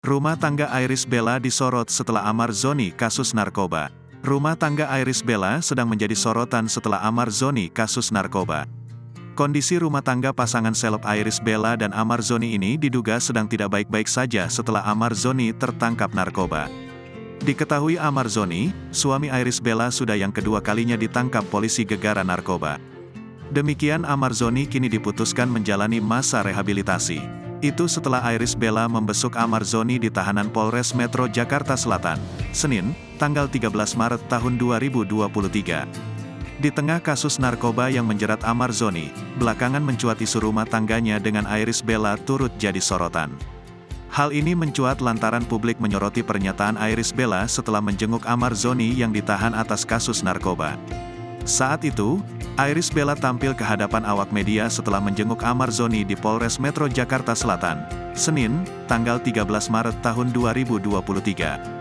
Rumah tangga Iris Bella disorot setelah Amar Zoni kasus narkoba. Rumah tangga Iris Bella sedang menjadi sorotan setelah Amar Zoni kasus narkoba. Kondisi rumah tangga pasangan seleb Iris Bella dan Amar Zoni ini diduga sedang tidak baik-baik saja setelah Amar Zoni tertangkap narkoba. Diketahui Amar Zoni, suami Iris Bella sudah yang kedua kalinya ditangkap polisi gegara narkoba. Demikian Amar Zoni kini diputuskan menjalani masa rehabilitasi. Itu setelah Iris Bella membesuk Amar Zoni di tahanan Polres Metro Jakarta Selatan, Senin, tanggal 13 Maret tahun 2023. Di tengah kasus narkoba yang menjerat Amar Zoni, belakangan mencuat isu rumah tangganya dengan Iris Bella turut jadi sorotan. Hal ini mencuat lantaran publik menyoroti pernyataan Iris Bella setelah menjenguk Amar Zoni yang ditahan atas kasus narkoba. Saat itu, Iris Bella tampil ke hadapan awak media setelah menjenguk Amar Zoni di Polres Metro Jakarta Selatan, Senin, tanggal 13 Maret tahun 2023.